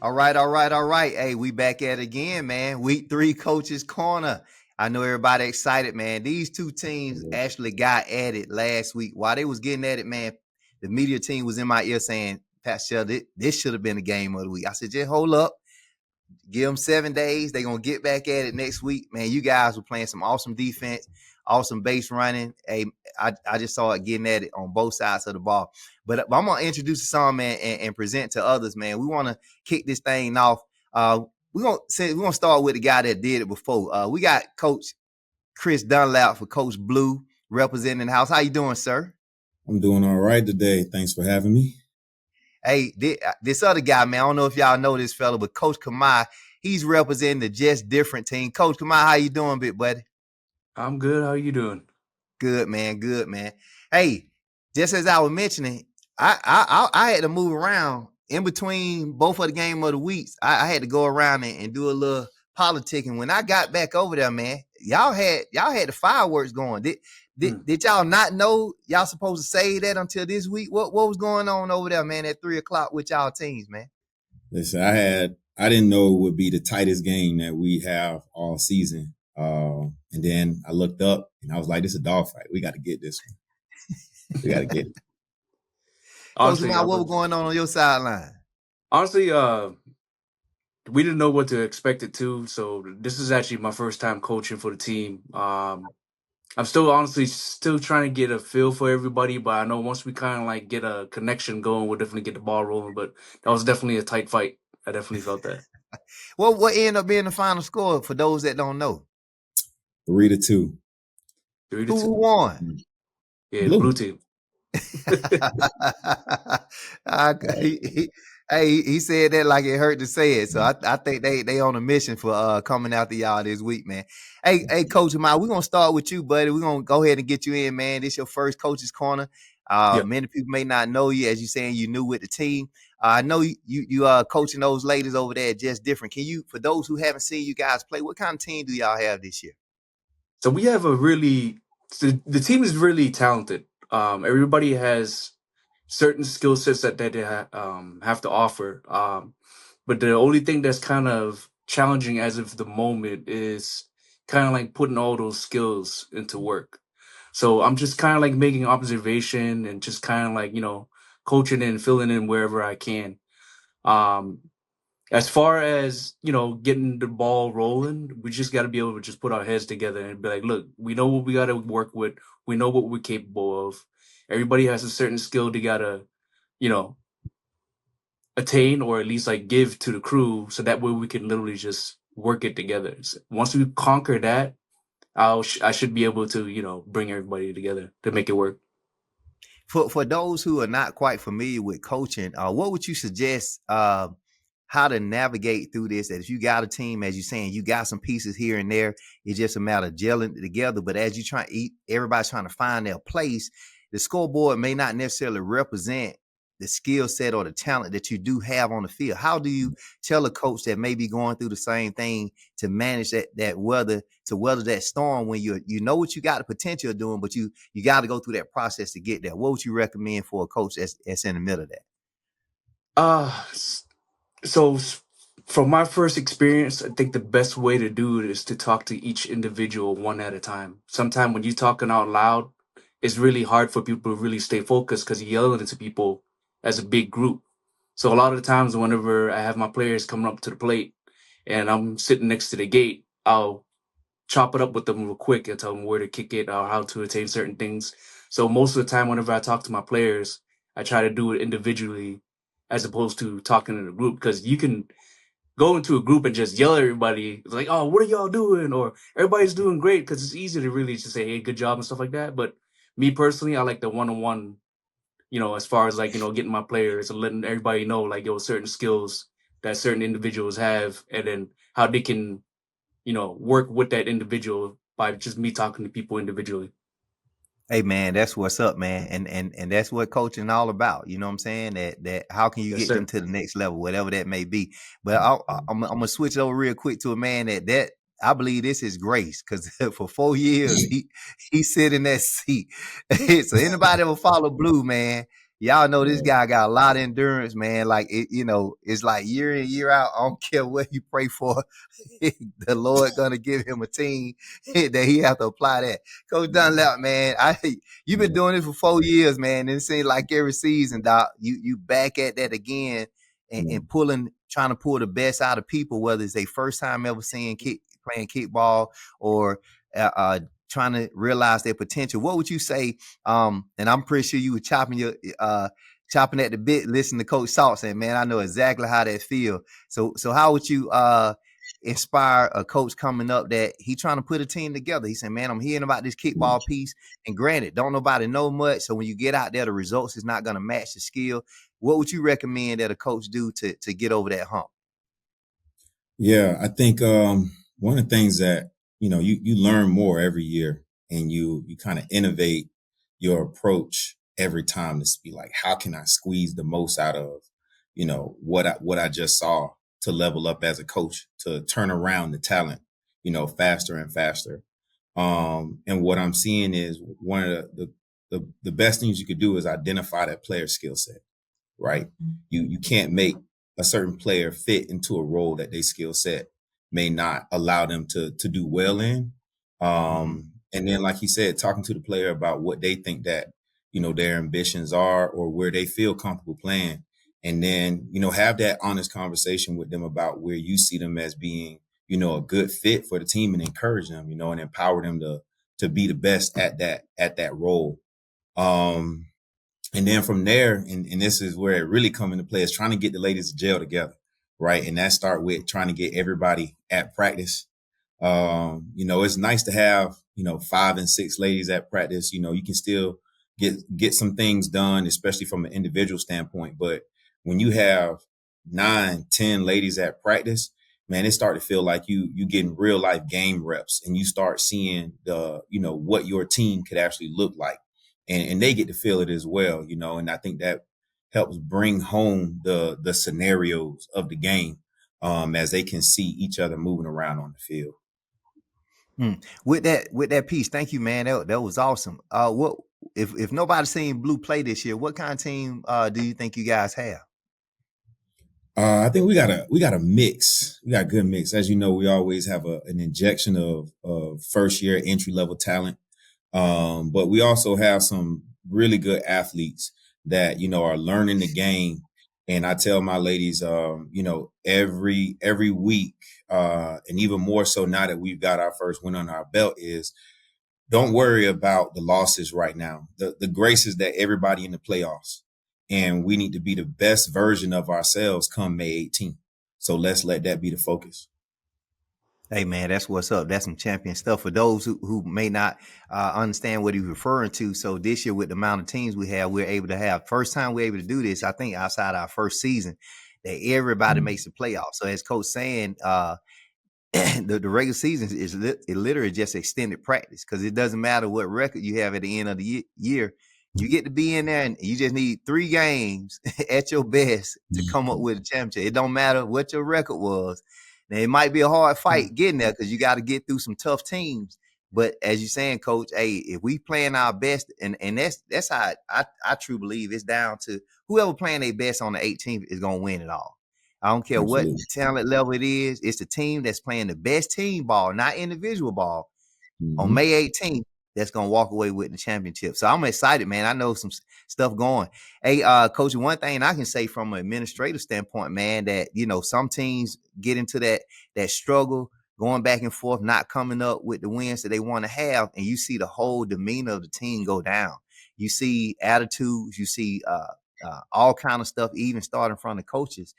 All right. Hey, we back at it again, man. Week 3 Coaches Corner. I know everybody excited, man. These two teams actually got at it last week. While they was getting at it, man, the media team was in my ear saying, Pat Shelley, this should have been the game of the week. I said, just hold up. Give them 7 days. They're going to get back at it next week. Man, you guys were playing some awesome defense, awesome base running. Hey, I just saw it getting at it on both sides of the ball. But I'm going to introduce some, man, and present to others, man. We want to kick this thing off. We're gonna start with the guy that did it before. We got Coach Chris Dunlap for Coach Blue representing the house. How you doing, sir? I'm doing all right today. Thanks for having me. Hey, this other guy, man, I don't know if y'all know this fella, but Coach Khmai, he's representing the Just Different team. Coach Khmai, how you doing, big buddy? I'm good. How you doing? Good, man. Good, man. Hey, just as I was mentioning, I had to move around in between both of the game of the weeks. I had to go around and do a little politicking. When I got back over there, man, y'all had the fireworks going. Did y'all not know y'all supposed to say that until this week? What was going on over there, man, at 3:00 with y'all teams, man? Listen, I didn't know it would be the tightest game that we have all season. And then I looked up and I was like, this is a dogfight. We got to get this one. We got to get it. Honestly, Coach, what was going on your sideline? Honestly, we didn't know what to expect it to. So this is actually my first time coaching for the team. I'm still trying to get a feel for everybody, but I know once we kind of like get a connection going, we'll definitely get the ball rolling. But that was definitely a tight fight. I definitely felt that. Well, what ended up being the final score for those that don't know? 3-2. 3-2. Who won? Yeah, the blue team. He said that like it hurt to say it. So I think they on a mission for coming after y'all this week, man. Hey, Coach Khmai, we're gonna start with you, buddy. We're gonna go ahead and get you in, man. This your first Coach's Corner. Many people may not know you, as you saying you new with the team. I know you coaching those ladies over there Just Different. Can you, for those who haven't seen you guys play, what kind of team do y'all have this year? So we have the team is really talented. Everybody has certain skill sets that they have to offer. But the only thing that's kind of challenging as of the moment is kind of like putting all those skills into work. So I'm just kind of like making observation and just kind of like, coaching and filling in wherever I can. As far as, getting the ball rolling, we just got to be able to just put our heads together and be like, look, we know what we got to work with. We know what we're capable of. Everybody has a certain skill they got to, attain or at least like give to the crew. So that way we can literally just work it together. So once we conquer that, I should be able to, bring everybody together to make it work. For those who are not quite familiar with coaching, what would you suggest how to navigate through this? As you got a team, as you're saying, you got some pieces here and there. It's just a matter of gelling together. But as you everybody's trying to find their place. The scoreboard may not necessarily represent the skill set or the talent that you do have on the field. How do you tell a coach that may be going through the same thing to manage that weather that storm when you know what you got the potential of doing, but you got to go through that process to get there? What would you recommend for a coach that's in the middle of that? So from my first experience, I think the best way to do it is to talk to each individual one at a time. Sometimes when you're talking out loud, it's really hard for people to really stay focused because you're yelling into people as a big group. So a lot of the times whenever I have my players coming up to the plate and I'm sitting next to the gate, I'll chop it up with them real quick and tell them where to kick it or how to attain certain things. So most of the time, whenever I talk to my players, I try to do it individually as opposed to talking in a group, because you can go into a group and just yell at everybody. It's like, oh, what are y'all doing? Or everybody's doing great, because it's easy to really just say, hey, good job and stuff like that. But me personally, I like the one-on-one, as far as like, getting my players and letting everybody know like, certain skills that certain individuals have and then how they can, work with that individual by just me talking to people individually. Hey man, that's what's up, man. And that's what coaching all about. You know what I'm saying? That how can you get them to the next level, whatever that may be. But I'm gonna switch over real quick to a man that I believe this is grace, because for 4 years he sit in that seat. So anybody that will follow Blue, man, Y'all know this guy got a lot of endurance, man. Like it, it's like year in, year out. I don't care what you pray for. The Lord gonna give him a team that he have to apply that. Coach Dunlap, man, you've been doing this for 4 years, man. And it seems like every season, Doc, you back at that again and trying to pull the best out of people, whether it's their first time ever playing kickball or trying to realize their potential. What would you say? And I'm pretty sure you were chopping at the bit, listening to Coach Salt saying, man, I know exactly how that feel. So how would you inspire a coach coming up that he trying to put a team together? He said, man, I'm hearing about this kickball piece, and granted, don't nobody know much. So when you get out there, the results is not going to match the skill. What would you recommend that a coach do to get over that hump? Yeah, I think one of the things that you learn more every year, and you kind of innovate your approach every time to be like, how can I squeeze the most out of what I just saw, to level up as a coach, to turn around the talent faster and faster. And what I'm seeing is one of the best things you could do is identify that player skill set, right? You can't make a certain player fit into a role that their skill set may not allow them to do well in. And then, like he said, talking to the player about what they think that, their ambitions are, or where they feel comfortable playing. And then, have that honest conversation with them about where you see them as being, a good fit for the team, and encourage them, and empower them to be the best at that role. And then from there, and this is where it really come into play, is trying to get the ladies to gel together, right? And that start with trying to get everybody at practice. It's nice to have, 5 and 6 ladies at practice. You can still get some things done, especially from an individual standpoint. But when you have 9, 10 ladies at practice, man, it start to feel like you getting real life game reps, and you start seeing what your team could actually look like. And they get to feel it as well, and I think that helps bring home the scenarios of the game, as they can see each other moving around on the field. With that piece, thank you, man. That was awesome. What if nobody's seen Blue play this year? What kind of team do you think you guys have? I think we got a mix. We got a good mix. As you know, we always have an injection of first year entry level talent. But we also have some really good athletes that, are learning the game. And I tell my ladies, every week, and even more so now that we've got our first win on our belt, is don't worry about the losses right now. The grace is that everybody in the playoffs, and we need to be the best version of ourselves come May 18th. So let's let that be the focus. Hey, man, that's what's up. That's some champion stuff for those who may not understand what he's referring to. So this year, with the amount of teams we have, we're able to have, first time we're able to do this, I think, outside our first season, that everybody makes the playoffs. So as Coach saying, the regular season is literally just extended practice, because it doesn't matter what record you have at the end of the year. You get to be in there, and you just need 3 games at your best to come up with a championship. It don't matter what your record was. Now, it might be a hard fight getting there, because you got to get through some tough teams. But as you're saying, Coach, hey, if we playing our best, and that's how I truly believe it's down to whoever playing their best on the 18th is going to win it all. I don't care what talent level it is. It's the team that's playing the best team ball, not individual ball, on May 18th, that's going to walk away with the championship. So I'm excited, man. I know some stuff going. Hey, Coach, one thing I can say from an administrative standpoint, man, that, some teams get into that struggle, going back and forth, not coming up with the wins that they want to have, and you see the whole demeanor of the team go down. You see attitudes, you see all kind of stuff, even starting from the coaches.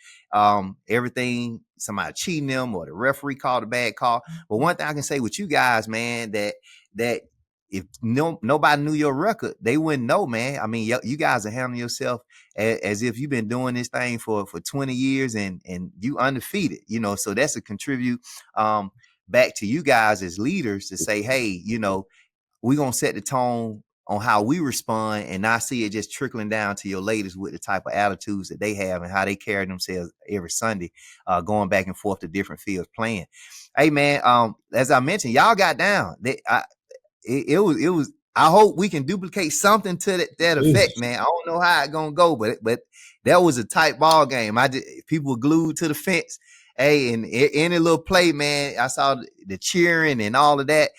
Everything, somebody cheating them, or the referee called a bad call. But one thing I can say with you guys, man, that if nobody knew your record, they wouldn't know, man. I mean, you guys are handling yourself as if you've been doing this thing for 20 years and you undefeated, so that's a contribute back to you guys as leaders to say, hey, we're going to set the tone on how we respond, and not see it just trickling down to your ladies with the type of attitudes that they have and how they carry themselves every Sunday, going back and forth to different fields playing. Hey, man, as I mentioned, y'all got down. It was I hope we can duplicate something to that effect, man. I don't know how it's gonna go, but that was a tight ball game. People were glued to the fence. Hey, and any little play, man, I saw the cheering and all of that.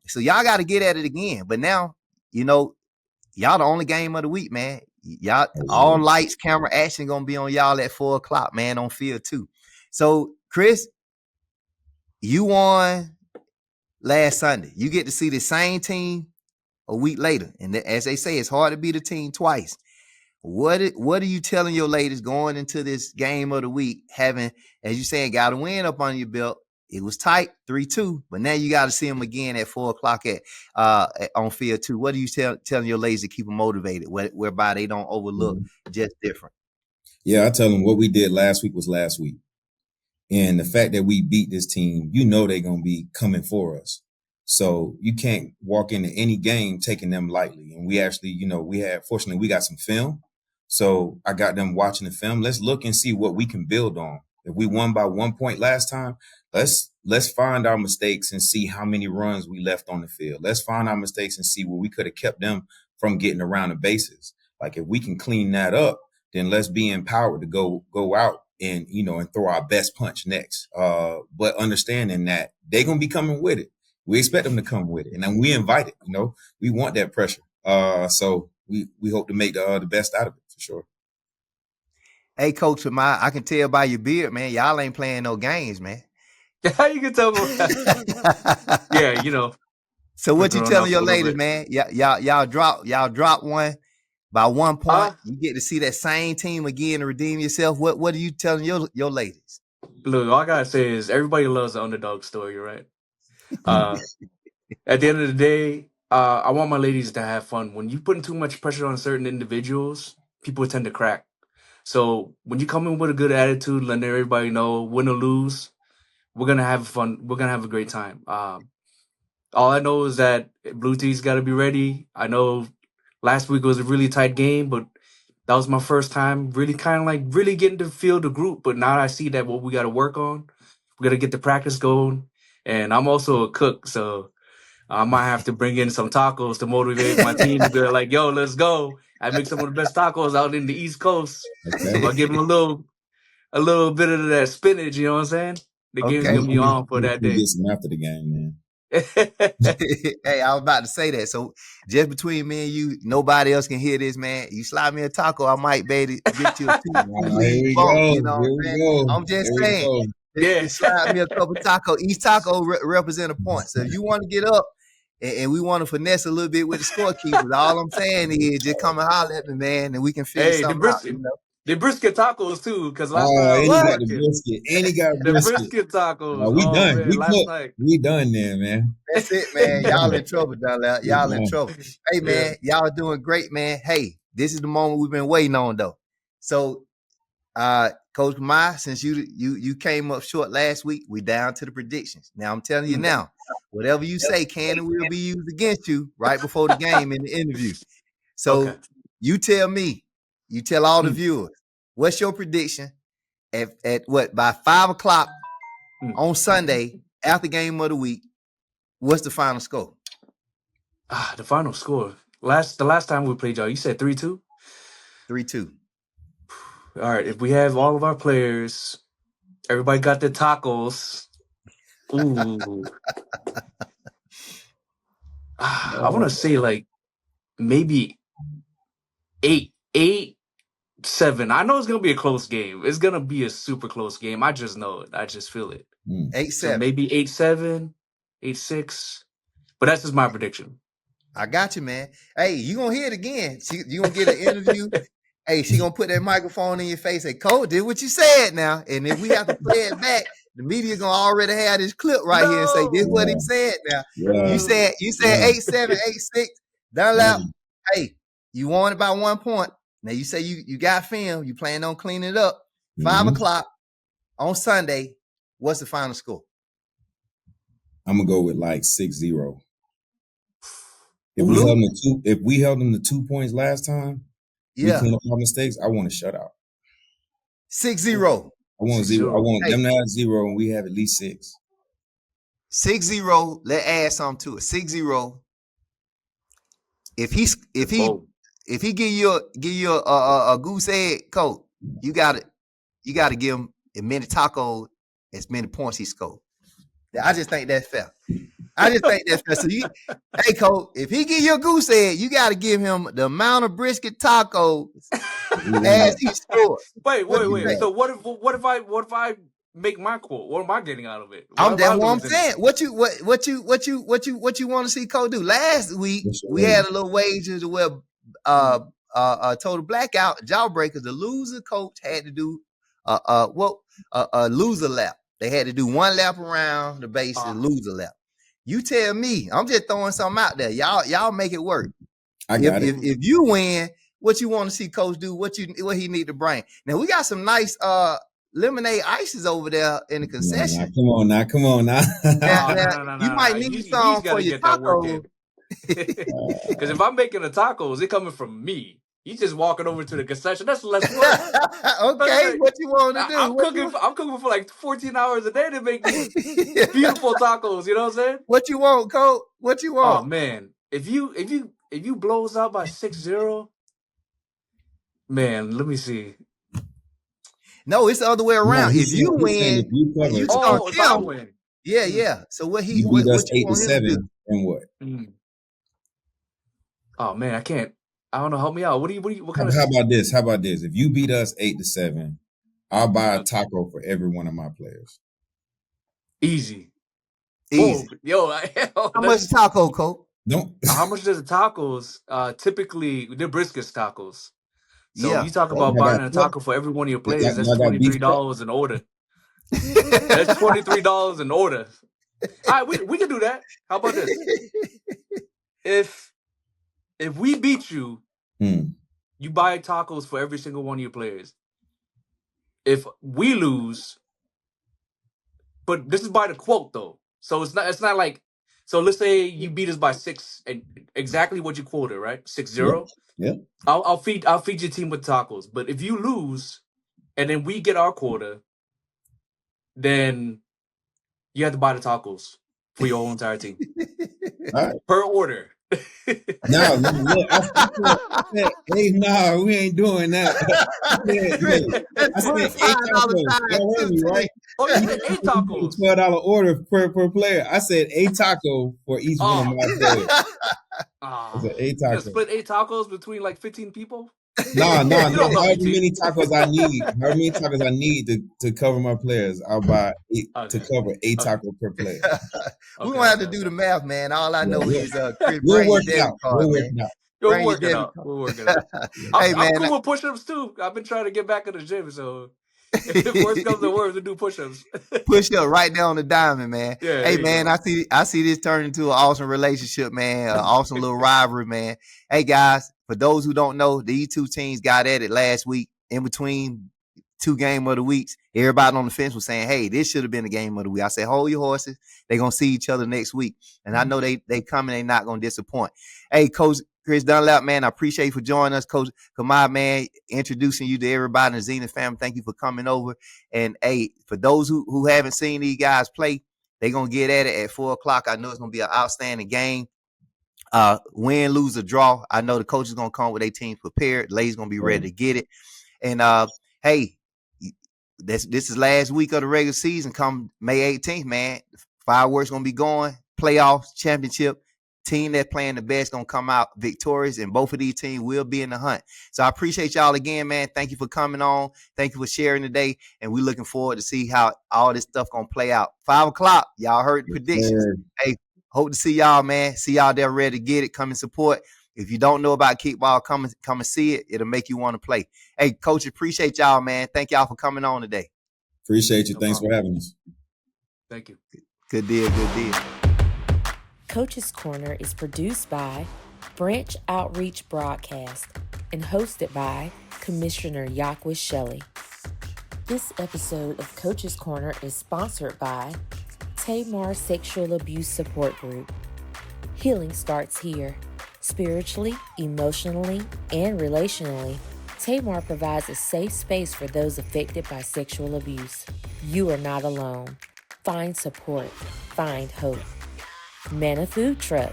So y'all got to get at it again. But now, y'all the only game of the week, man. Y'all all lights, camera, action gonna be on y'all at 4:00, man, on field 2. So, Chris, you won last Sunday. You get to see the same team a week later, and as they say, it's hard to beat a team twice. What are you telling your ladies going into this game of the week, having, as you saying, got a win up on your belt? It was tight, 3-2, but now you got to see them again at 4:00 on field 2. What are you telling your ladies to keep them motivated, whereby they don't overlook just different? Yeah, I tell them what we did last week was last week. And the fact that we beat this team, they're going to be coming for us. So you can't walk into any game taking them lightly. And we actually, fortunately, we got some film. So I got them watching the film. Let's look and see what we can build on. If we won by 1 point last time, let's find our mistakes and see how many runs we left on the field. Let's find our mistakes and see where we could have kept them from getting around the bases. Like if we can clean that up, then let's be empowered to go out and throw our best punch next. But understanding that they're gonna be coming with it. We expect them to come with it, and then we invite it. We want that pressure. So we hope to make the best out of it for sure. Hey, Coach Khmai, I can tell by your beard, man, y'all ain't playing no games, man. How you can tell? Yeah, So what you telling your ladies, man? Y'all drop one by 1 point. You get to see that same team again to redeem yourself. What are you telling your ladies? Look, all I gotta say is everybody loves the underdog story, right? At the end of the day, I want my ladies to have fun. When you put too much pressure on certain individuals, people tend to crack. So when you come in with a good attitude, letting everybody know, win or lose, we're gonna have fun. We're gonna have a great time. All I know is that Blue Tee's got to be ready. I know last week was a really tight game, but that was my first time really kind of like really getting to feel the group. But now I see that what we got to work on, we got to get the practice going. And I'm also a cook, so I might have to bring in some tacos to motivate my team to be like, yo, let's go. I make some of the best tacos out in the East Coast. Okay. I'll give them a little bit of that spinach, you know what I'm saying? The game's going to be on for that day. Get some after the game, man. Hey, I was about to say that. So just between me and you, nobody else can hear this, man. You slide me a taco, I might be able to get you a two-lead bump. You know what I'm saying? I'm just saying. Yeah. Slide me a couple tacos. Each taco represent a point. So if you want to get up and we want to finesse a little bit with the scorekeepers, all I'm saying is just come and holler at me, man, and we can figure something out. The brisket tacos too, because last night night he got the brisket, and he got the brisket tacos. We done. Man, last night. We done there, man. That's it, man. Y'all in trouble, Dunlap. Y'all in trouble. Hey, man, y'all doing great, man. Hey, this is the moment we've been waiting on, though. So, Coach Khmai, since you came up short last week, we down to the predictions. Now I'm telling you now, whatever you say can and will be used against you right before the game in the interview. So you tell me, you tell all the viewers, what's your prediction at what by 5:00 on Sunday after game of the week? What's the final score? The final score. The last time we played y'all, you said 3-2? 3-2. All right. If we have all of our players, everybody got their tacos. Ooh. I want to say like maybe 8-7. I know it's gonna be a close game. It's gonna be a super close game. I just know it. I just feel it. 8-7. So maybe 8-7, 8-6. But that's just my prediction. I got you, man. Hey, you gonna hear it again. You gonna get an interview. Hey, she gonna put that microphone in your face. Say, Cole, did what you said now. And if we have to play it back, the media gonna already have this clip right here and say, this is what he said now. You said 8-7, 8-6. Dunlap. Hey, you won it by 1 point. Now you say you got film. You plan on cleaning it up. 5:00 on Sunday. What's the final score? I'm gonna go with like 6-0. If we held them to 2 points last time, we clean up our mistakes. I want a shutout. 6-0. I want 0. I want them to have 0, and we have at least 6. 6-0. Let's add something to it. 6-0. if he give you a goose egg, coach, you gotta give him as many tacos as many points he scored. I just think that's fair. So hey, coach, if he give you a goose egg, you got to give him the amount of brisket tacos as he scored. Wait. So what if I make my quote? What am I getting out of it? That's what I'm saying. What you want to see coach do? Last week we had a little wager to where total blackout jawbreakers. The loser coach had to do a loser lap. They had to do one lap around the base and loser lap. You tell me. I'm just throwing something out there. Y'all make it work. If you win, what you want to see coach do? What he need to bring? Now we got some nice lemonade ices over there in the concession. Come on now. No. You might need some for your tacos. Because if I'm making the tacos, they're coming from me. You just walking over to the concession. That's less work. Okay, what you want to do? I'm cooking for like 14 hours a day to make these beautiful tacos. You know what I'm saying? What you want, coach? What you want? Oh man, if you blow us out by 6-0, man, let me see. No, it's the other way around. If you win, if I win. Yeah. So what you what us you 8-7, and what? Oh man, I can't. I don't know. Help me out. What kind of? How about this? If you beat us 8-7, I'll buy a taco for every one of my players. Easy. Yo, how much taco, coach? How much does the tacos? Typically, they're brisket tacos. So you talk about buying a taco for every one of your players. That's $23 an order. That's $23 an order. All right, we can do that. How about this? If we beat you, you buy tacos for every single one of your players. If we lose, but this is by the quote though, so it's not like. So let's say you beat us by 6, and exactly what you quoted, right? 6-0. Yeah. I'll feed your team with tacos. But if you lose, and then we get our quota, then you have to buy the tacos for your whole entire team. Right. Per order. No, we ain't doing that. I said 8 tacos. Right? Oh, you said 8 tacos. $12 order per player. I said 8 tacos for each one of my players. I said 8 tacos. You split 8 tacos between like 15 people? No. However many tacos I need to cover my players, I'll buy 8 to cover 8 tacos per player. We won't have to do the math, man. All I know is we'll work it out. We'll work it out. Hey, man, I'm cool with push-ups too. I've been trying to get back in the gym, so if worst comes to worst, we do push-ups. Push up right there on the diamond, man. Yeah, hey, man, I see this turn into an awesome relationship, man. An awesome little rivalry, man. Hey, guys, for those who don't know, these two teams got at it last week in between 2 game of the weeks. Everybody on the fence was saying, hey, this should have been a game of the week. I said, hold your horses. They're going to see each other next week. And I know they coming. They're not going to disappoint. Hey, Coach Chris Dunlap, man, I appreciate you for joining us. Coach Khmai, man, introducing you to everybody in the Zenith family. Thank you for coming over. And, hey, for those who haven't seen these guys play, they're going to get at it at 4 o'clock. I know it's going to be an outstanding game. Win, lose, or draw. I know the coach is going to come with their teams prepared. Ladies going to be ready to get it. And, hey, this is last week of the regular season. Come May 18th, man, fireworks going to be going. Playoffs, championship. Team that's playing the best going to come out victorious, and both of these teams will be in the hunt. So I appreciate y'all again, man. Thank you for coming on. Thank you for sharing today, and we're looking forward to see how all this stuff going to play out. 5 o'clock, y'all heard the predictions. Hey, hope to see y'all, man. See y'all there ready to get it. Come and support. If you don't know about kickball, come and see it. It'll make you want to play. Hey, Coach, appreciate y'all, man. Thank y'all for coming on today. Appreciate you. Thanks for having us. Thank you. Good deal. Coach's Corner is produced by Branch Outreach Broadcast and hosted by Commissioner Yaqua Shelley. This episode of Coach's Corner is sponsored by Tamar Sexual Abuse Support Group. Healing starts here. Spiritually, emotionally, and relationally, Tamar provides a safe space for those affected by sexual abuse. You are not alone. Find support. Find hope. Manna Food Truck.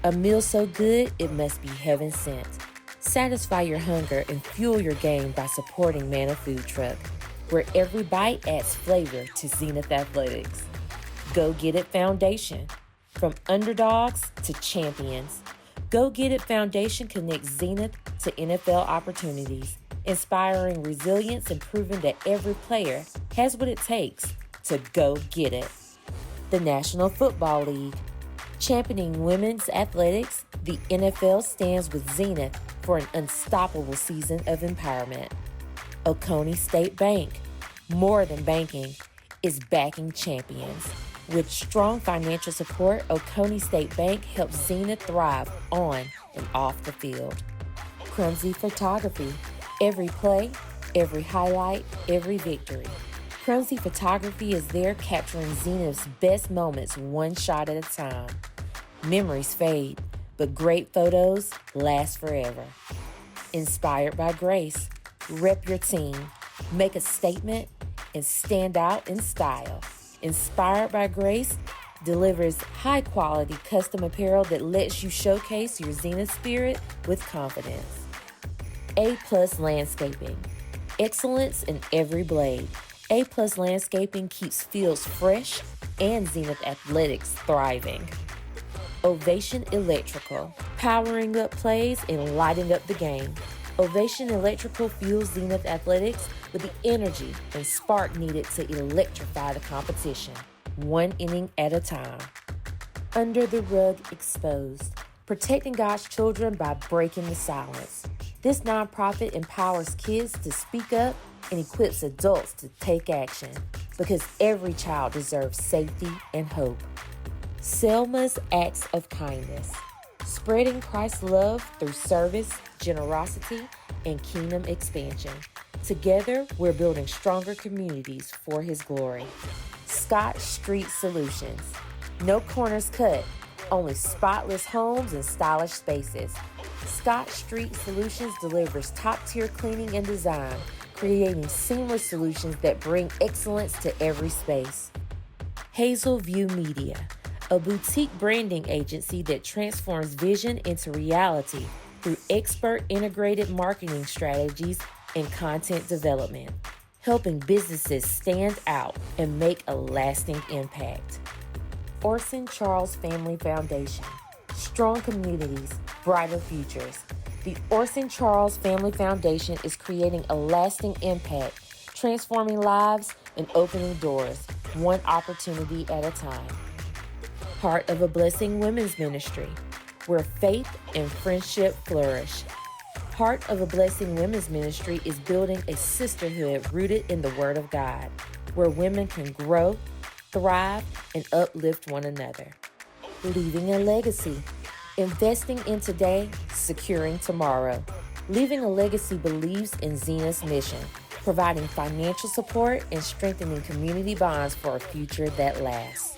A meal so good, it must be heaven sent. Satisfy your hunger and fuel your game by supporting Manna Food Truck, where every bite adds flavor to Zenith Athletics. Go Get It Foundation. From underdogs to champions, Go Get It Foundation connects Zenith to NFL opportunities, inspiring resilience and proving that every player has what it takes to go get it. The National Football League. Championing women's athletics, the NFL stands with Zenith for an unstoppable season of empowerment. Oconee State Bank, more than banking, is backing champions. With strong financial support, Oconee State Bank helps Zenith thrive on and off the field. Khmai Photography, every play, every highlight, every victory. Khmai Photography is there capturing Zenith's best moments one shot at a time. Memories fade, but great photos last forever. Inspired by Grace, rep your team, make a statement, and stand out in style. Inspired by Grace delivers high-quality custom apparel that lets you showcase your Zenith spirit with confidence. A+ Landscaping, excellence in every blade. A+ Landscaping keeps fields fresh and Zenith Athletics thriving. Ovation Electrical, powering up plays and lighting up the game. Ovation Electrical fuels Zenith Athletics with the energy and spark needed to electrify the competition, one inning at a time. Under the Rug Exposed, protecting God's children by breaking the silence. This nonprofit empowers kids to speak up and equips adults to take action because every child deserves safety and hope. Selma's Acts of Kindness, spreading Christ's love through service, generosity, and kingdom expansion. Together, we're building stronger communities for His glory. Scott Street Solutions, no corners cut, only spotless homes and stylish spaces. Scott Street Solutions delivers top-tier cleaning and design, creating seamless solutions that bring excellence to every space. Hazel View Media, a boutique branding agency that transforms vision into reality through expert integrated marketing strategies and content development, helping businesses stand out and make a lasting impact. Orson Charles Family Foundation, strong communities, brighter futures. The Orson Charles Family Foundation is creating a lasting impact, transforming lives and opening doors, one opportunity at a time. Heart of a Blessing Women's Ministry, where faith and friendship flourish. Heart of a Blessing Women's Ministry is building a sisterhood rooted in the Word of God, where women can grow, thrive, and uplift one another. Leaving a Legacy, investing in today, securing tomorrow. Leaving a Legacy believes in Zenith's mission, providing financial support and strengthening community bonds for a future that lasts.